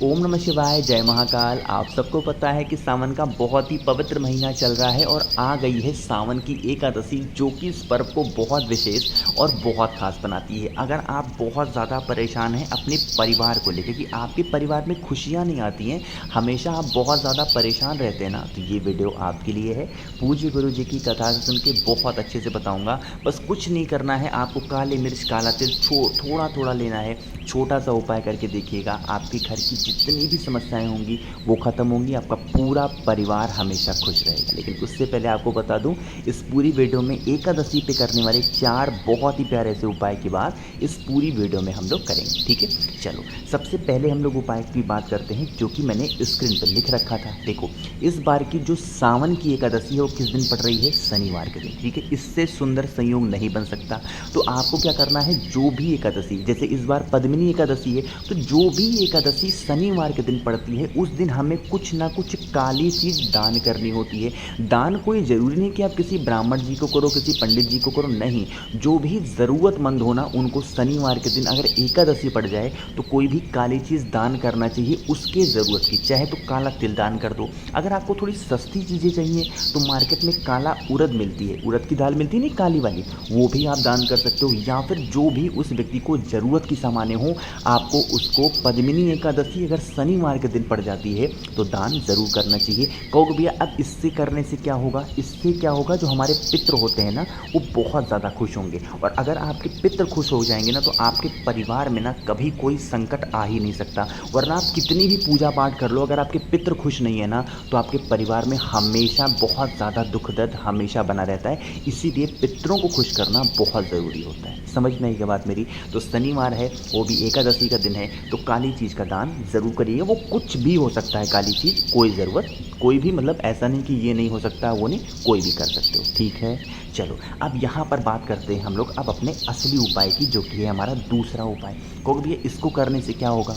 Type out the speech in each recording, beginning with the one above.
ओम नमः शिवाय, जय महाकाल। आप सबको पता है कि सावन का बहुत ही पवित्र महीना चल रहा है और आ गई है सावन की एकादशी, जो कि इस पर्व को बहुत विशेष और बहुत खास बनाती है। अगर आप बहुत ज़्यादा परेशान हैं अपने परिवार को लेकर कि आपके परिवार में खुशियाँ नहीं आती हैं, हमेशा आप बहुत ज़्यादा परेशान रहते हैं ना, तो ये वीडियो आपके लिए है। पूज्य गुरु जी की कथा से सुन के बहुत अच्छे से बताऊँगा। बस कुछ नहीं करना है आपको, काली मिर्च, काला तिल थोड़ा थोड़ा लेना है। छोटा सा उपाय करके देखिएगा, आपके घर की जितनी भी समस्याएं होंगी वो ख़त्म होंगी, आपका पूरा परिवार हमेशा खुश रहेगा। लेकिन उससे पहले आपको बता दूं, इस पूरी वीडियो में एकादशी पे करने वाले 4 बहुत ही प्यारे से उपाय की बात इस पूरी वीडियो में हम लोग करेंगे। ठीक है, चलो सबसे पहले हम लोग उपाय की बात करते हैं, जो कि मैंने स्क्रीन पर लिख रखा था। देखो, इस बार की जो सावन की एकादशी है वो किस दिन पड़ रही है? शनिवार के दिन। ठीक है, इससे सुंदर संयोग नहीं बन सकता। तो आपको क्या करना है, जो भी एकादशी, जैसे इस बार पद्मिनी एकादशी है, तो जो भी एकादशी शनिवार के दिन पड़ती है उस दिन हमें कुछ ना कुछ काली चीज़ दान करनी होती है। दान कोई ज़रूरी नहीं कि आप किसी ब्राह्मण जी को करो, किसी पंडित जी को करो, नहीं। जो भी ज़रूरतमंद हो ना, उनको शनिवार के दिन अगर एकादशी पड़ जाए तो कोई भी काली चीज़ दान करना चाहिए उसके ज़रूरत की। चाहे तो काला तिल दान कर दो। अगर आपको थोड़ी सस्ती चीज़ें चाहिए तो मार्केट में काला उड़द मिलती है, उड़द की दाल मिलती है नहीं, काली वाली, वो भी आप दान कर सकते हो। या फिर जो भी उस व्यक्ति को ज़रूरत की सामानें हो, आपको उसको पद्मिनी एकादशी अगर शनिवार के दिन पड़ जाती है तो दान ज़रूर करना चाहिए। कहोगे भैया अब इससे करने से क्या होगा? इससे क्या होगा, जो हमारे पितृ होते हैं ना, वो बहुत ज़्यादा खुश होंगे। और अगर आपके पितृ खुश हो जाएंगे ना, तो आपके परिवार में ना कभी कोई संकट आ ही नहीं सकता। वरना आप कितनी भी पूजा पाठ कर लो, अगर आपके पितृ खुश नहीं है ना, तो आपके परिवार में हमेशा बहुत ज़्यादा दुख दर्द हमेशा बना रहता है। इसीलिए पितरों को खुश करना बहुत ज़रूरी होता है। समझ में आई क्या बात मेरी? तो शनिवार है, वो भी एकादशी का दिन है, तो काली चीज़ का दान ज़रूर करिएगा। वो कुछ भी हो सकता है, काली चीज़, कोई ज़रूरत, कोई भी, मतलब ऐसा नहीं कि ये नहीं हो सकता, वो नहीं, कोई भी कर सकते हो। ठीक है, चलो अब यहाँ पर बात करते हैं हम लोग अब अपने असली उपाय की, जो कि है हमारा दूसरा उपाय। कहोगे भैया इसको करने से क्या होगा?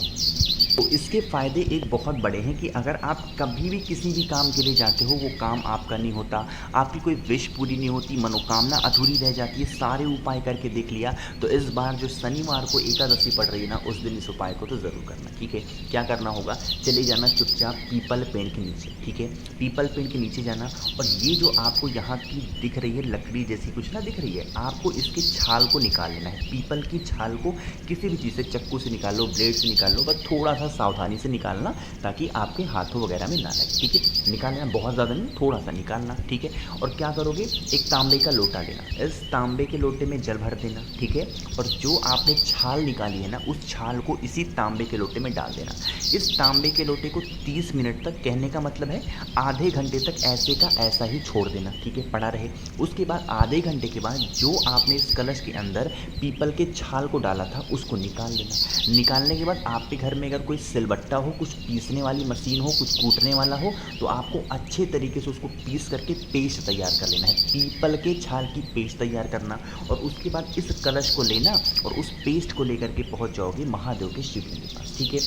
तो इसके फ़ायदे एक बहुत बड़े हैं कि अगर आप कभी भी किसी भी काम के लिए जाते हो, वो काम आपका नहीं होता, आपकी कोई विश पूरी नहीं होती, मनोकामना अधूरी रह जाती है, सारे उपाय करके देख लिया, तो इस बार जो शनिवार को एकादशी पड़ रही है ना, उस दिन इस उपाय को तो ज़रूर करना। ठीक है, क्या करना होगा, चले जाना चुपचाप पीपल पेड़ के नीचे। ठीक है, पीपल पेड़ के नीचे जाना, और ये जो आपको यहाँ की दिख रही है लकड़ी जैसी कुछ ना दिख रही है, आपको इसके छाल को निकाल लेना है। पीपल की छाल को किसी भी चीज़ से, चक्कू से निकाल लो, ब्लेड से निकाल लो, बस थोड़ा सा सावधानी से निकालना, ताकि आपके हाथों वगैरह में ना लगे। ठीक है, निकाल लेना, बहुत ज़्यादा नहीं, थोड़ा सा निकालना। ठीक है, और क्या करोगे, एक तांबे का लोटा लेना, इस तांबे के लोटे में जल भर देना। ठीक है, और जो आपने छाल निकाली है ना, उस छाल को इसी तांबे के लोटे में डाल देना। इस तांबे के लोटे को 30 मिनट तक, कहने का मतलब है आधे घंटे तक ऐसे का ऐसा ही छोड़ देना। ठीक है, पड़ा रहे। उसके बाद आधे घंटे के बाद जो आपने इस कलश के अंदर पीपल के छाल को डाला था उसको निकाल लेना। निकालने के बाद आपके घर में अगर कोई सिलबट्टा हो, कुछ पीसने वाली मशीन हो, कुछ कूटने वाला हो, तो आपको अच्छे तरीके से उसको पीस करके पेस्ट तैयार कर लेना है। पीपल के छाल की पेस्ट तैयार करना, और उसके बाद इस कलश को लेना और उस पेस्ट को लेकर के पहुंच जाओगे महादेव के शिवलिंग के पास। ठीक है,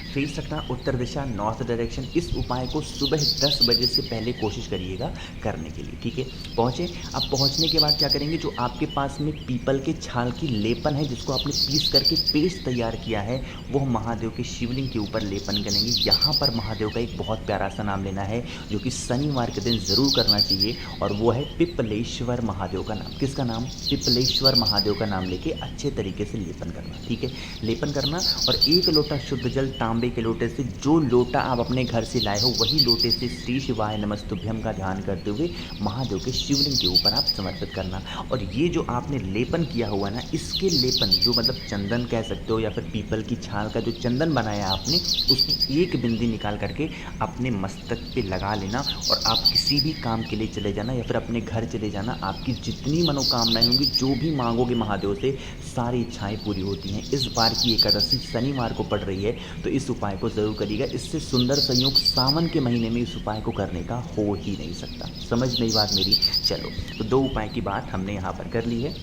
फेस रखना उत्तर दिशा, नॉर्थ डायरेक्शन। इस उपाय को सुबह 10 बजे से पहले कोशिश करिएगा करने के लिए। ठीक है, पहुँचे। अब पहुँचने के बाद क्या करेंगे, जो आपके पास में पीपल के छाल की लेपन है, जिसको आपने पीस करके पेस्ट तैयार किया है, वो महादेव के शिवलिंग के ऊपर लेपन करेंगे। यहाँ पर महादेव का एक बहुत प्यारा सा नाम लेना है, जो कि शनिवार के दिन ज़रूर करना चाहिए, और वो है पिपलेश्वर महादेव का नाम। किसका नाम? पिपलेश्वर महादेव का नाम लेके अच्छे तरीके से लेपन करना। ठीक है, लेपन करना, और एक लोटा शुद्ध जल तांबे के लोटे से, जो लोटा आप अपने घर से लाए हो वही लोटे से श्री शिवाय नमस्तुभ्यम का ध्यान करते हुए महादेव के शिवलिंग के ऊपर आप समर्पित करना। और ये जो आपने लेपन किया हुआ ना, इसके लेपन, जो मतलब चंदन कह सकते हो, या फिर पीपल की छाल का जो चंदन बनाया आपने, उसकी एक बिंदी निकाल करके अपने मस्तक पे लगा लेना, और आप किसी भी काम के लिए चले जाना या फिर अपने घर चले जाना। आपकी जितनी मनोकामनाएं होंगी, जो भी मांगोगे महादेव से, सारी इच्छाएं पूरी होती हैं। इस बार की एकादशी शनिवार को पड़ रही है, तो इस उपाय को ज़रूर करिएगा। इससे सुंदर संयोग सावन के महीने में इस उपाय को करने का हो ही नहीं सकता। समझ नहीं बात मेरी? चलो, तो 2 उपाय की बात हमने यहाँ पर कर ली है।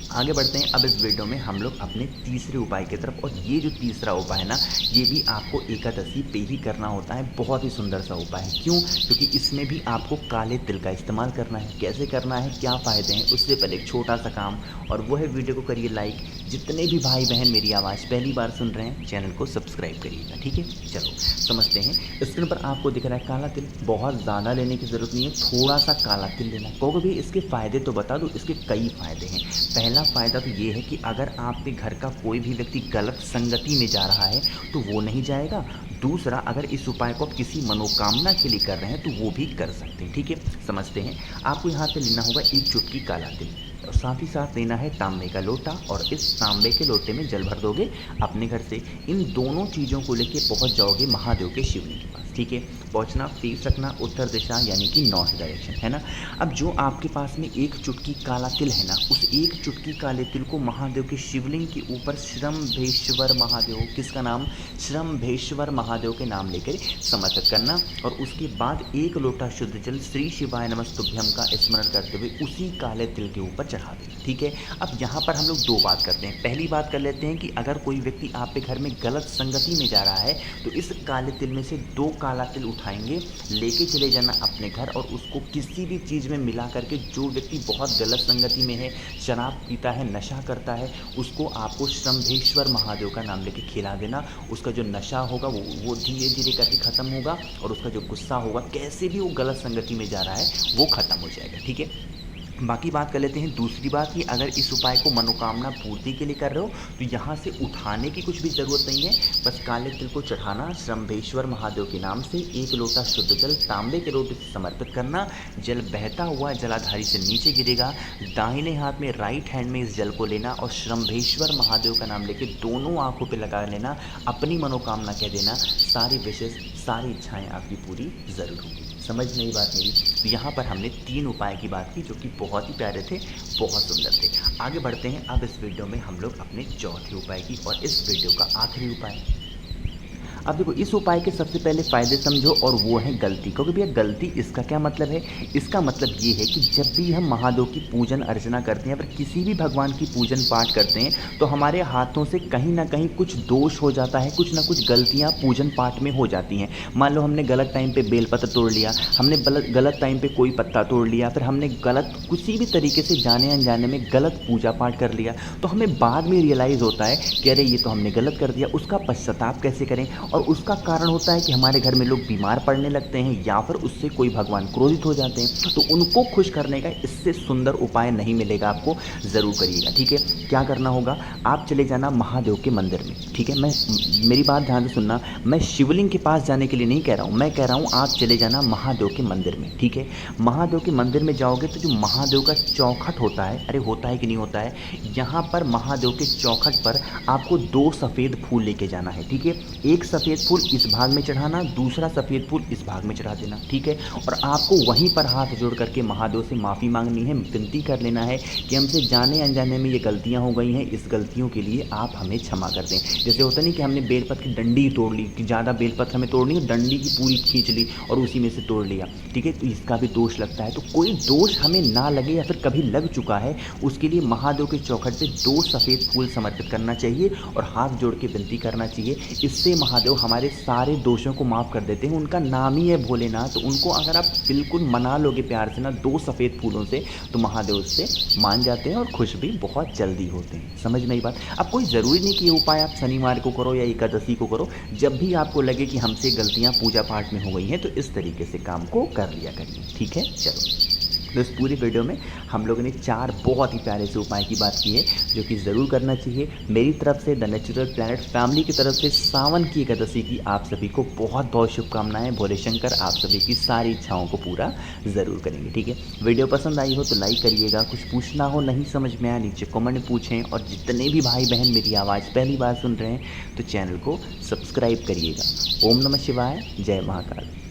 आगे बढ़ते हैं अब इस वीडियो में हम लोग अपने तीसरे उपाय की तरफ। और ये जो तीसरा उपाय है ना, ये भी आपको एकादशी पे ही करना होता है। बहुत ही सुंदर सा उपाय है। क्यों? क्योंकि इसमें भी आपको काले तिल का इस्तेमाल करना है। कैसे करना है, क्या फ़ायदे हैं, उससे पहले एक छोटा सा काम, और वो है वीडियो को करिए लाइक, जितने भी भाई बहन मेरी आवाज़ पहली बार सुन रहे हैं चैनल को सब्सक्राइब करिएगा, ठीक है। चलो समझते हैं। स्क्रीन पर आपको दिख रहा है काला तिल, बहुत ज़्यादा लेने की ज़रूरत नहीं है, थोड़ा सा काला तिल लेना है। कहोगे भी इसके फ़ायदे तो बता दो, इसके कई फ़ायदे हैं। पहला फ़ायदा तो ये है कि अगर आपके घर का कोई भी व्यक्ति गलत संगति में जा रहा है तो वो नहीं जाएगा। दूसरा, अगर इस उपाय को आप किसी मनोकामना के लिए कर रहे हैं तो वो भी कर सकते हैं, ठीक है। समझते हैं। आपको यहाँ पे लेना होगा 1 चुटकी काला तिल और साथ ही साथ लेना है तांबे का लोटा, और इस तांबे के लोटे में जल भर दोगे अपने घर से। इन दोनों चीज़ों को लेके पहुँच जाओगे महादेव के शिवलिंग के पास, ठीक है। पहुँचना, फेस रखना उत्तर दिशा यानी कि नॉर्थ डायरेक्शन, है ना। अब जो आपके पास में 1 चुटकी काला तिल है ना, उस 1 चुटकी काले तिल को महादेव के शिवलिंग के ऊपर श्रम्भेश्वर महादेव, किसका नाम, श्रम्भेश्वर महादेव के नाम लेकर समर्पित करना, और उसके बाद 1 लोटा शुद्ध जल श्री शिवाय नमस्तुभ्यम का स्मरण करते हुए उसी काले तिल के ऊपर चढ़ा दें, ठीक है। अब यहाँ पर हम लोग 2 बात करते हैं। पहली बात कर लेते हैं कि अगर कोई व्यक्ति आपके घर में गलत संगति में जा रहा है तो इस काले तिल में से 2 काला तिल उठाएंगे, लेके चले जाना अपने घर, और उसको किसी भी चीज़ में मिला करके, जो व्यक्ति बहुत गलत संगति में है, शराब पीता है, नशा करता है, उसको आपको श्रम्भेश्वर महादेव का नाम लेके खिला देना। उसका जो नशा होगा वो धीरे धीरे करके ख़त्म होगा, और उसका जो गुस्सा होगा, कैसे भी वो गलत संगति में जा रहा है, वो ख़त्म हो जाएगा, ठीक है। बाकी बात कर लेते हैं दूसरी बात कि अगर इस उपाय को मनोकामना पूर्ति के लिए कर रहे हो तो यहाँ से उठाने की कुछ भी ज़रूरत नहीं है। बस काले तिल को चढ़ाना, श्रम्भेश्वर महादेव के नाम से 1 लोटा शुद्ध जल तांबे के लोटे से समर्पित करना। जल बहता हुआ जलाधारी से नीचे गिरेगा, दाहिने हाथ में राइट हैंड में इस जल को लेना और श्रम्भेश्वर महादेव का नाम लेके दोनों आँखों पर लगा लेना, अपनी मनोकामना कह देना, सारी विशेष सारी इच्छाएँ आपकी पूरी ज़रूर होंगी। समझ नहीं बात मेरी। तो यहाँ पर हमने 3 उपाय की बात की जो कि बहुत ही प्यारे थे, बहुत सुंदर थे। आगे बढ़ते हैं। अब इस वीडियो में हम लोग अपने चौथे उपाय की और इस वीडियो का आखिरी उपाय। अब देखो, इस उपाय के सबसे पहले फ़ायदे समझो, और वो है गलती। क्योंकि भैया गलती, इसका क्या मतलब है? इसका मतलब ये है कि जब भी हम महादेव की पूजन अर्चना करते हैं, पर किसी भी भगवान की पूजन पाठ करते हैं, तो हमारे हाथों से कहीं ना कहीं कुछ दोष हो जाता है, कुछ ना कुछ गलतियाँ पूजन पाठ में हो जाती हैं। मान लो हमने गलत टाइम पे बेलपत्र तोड़ लिया, हमने गलत टाइम पे कोई पत्ता तोड़ लिया, फिर हमने गलत किसी भी तरीके से जाने अनजाने में गलत पूजा पाठ कर लिया, तो हमें बाद में रियलाइज़ होता है कि अरे ये तो हमने गलत कर दिया। उसका पश्चाताप कैसे करें? और उसका कारण होता है कि हमारे घर में लोग बीमार पड़ने लगते हैं, या फिर उससे कोई भगवान क्रोधित हो जाते हैं। तो उनको खुश करने का इससे सुंदर उपाय नहीं मिलेगा आपको, ज़रूर करिएगा, ठीक है। क्या करना होगा? आप चले जाना महादेव के मंदिर में, ठीक है। मेरी बात ध्यान से सुनना, मैं शिवलिंग के पास जाने के लिए नहीं कह रहा हूँ, मैं कह रहा हूँ आप चले जाना महादेव के मंदिर में, ठीक है। महादेव के मंदिर में जाओगे तो जो महादेव का चौखट होता है, अरे होता है कि नहीं होता है, यहाँ पर महादेव के चौखट पर आपको 2 सफ़ेद फूल लेके जाना है, ठीक है। एक सफ़ेद फूल इस भाग में चढ़ाना, दूसरा सफ़ेद फूल इस भाग में चढ़ा देना, ठीक है। और आपको वहीं पर हाथ जोड़ करके महादेव से माफ़ी मांगनी है, विनती कर लेना है कि हमसे जाने अनजाने में ये गलतियाँ हो गई हैं, इस गलतियों के लिए आप हमें क्षमा कर दें। जैसे होता नहीं कि हमने बेलपत्र की डंडी तोड़ ली, कि ज़्यादा बेलपत्र हमें तोड़नी है, डंडी की पूरी खींच ली और उसी में से तोड़ लिया, ठीक है। तो इसका भी दोष लगता है। तो कोई दोष हमें ना लगे, या फिर कभी लग चुका है, उसके लिए महादेव के चौखट पे 2 सफ़ेद फूल समर्पित करना चाहिए और हाथ जोड़ के विनती करना चाहिए। इससे महादेव हमारे सारे दोषों को माफ़ कर देते हैं। उनका नाम ही है भोलेनाथ, तो उनको अगर आप बिल्कुल मना लोगे प्यार से ना 2 सफ़ेद फूलों से, तो महादेव उससे मान जाते हैं और खुश भी बहुत जल्दी होते हैं। समझ में आई बात? अब कोई ज़रूरी नहीं कि ये उपाय आप शनिवार को करो या एकादशी को करो, जब भी आपको लगे कि हमसे गलतियाँ पूजा पाठ में हो गई हैं, तो इस तरीके से काम को कर लिया करिए, ठीक है। चलो, तो इस पूरी वीडियो में हम लोगों ने 4 बहुत ही प्यारे से उपाय की बात की है, जो कि ज़रूर करना चाहिए। मेरी तरफ से, द नेचुरल प्लैनेट फैमिली की तरफ से, सावन की एकादशी की आप सभी को बहुत बहुत शुभकामनाएं। भोले शंकर आप सभी की सारी इच्छाओं को पूरा ज़रूर करेंगे, ठीक है। वीडियो पसंद आई हो तो लाइक करिएगा, कुछ पूछना हो, नहीं समझ में आया, नीचे कमेंट में पूछें, और जितने भी भाई बहन मेरी आवाज़ पहली बार सुन रहे हैं तो चैनल को सब्सक्राइब करिएगा। ओम नमः शिवाय, जय महाकाल।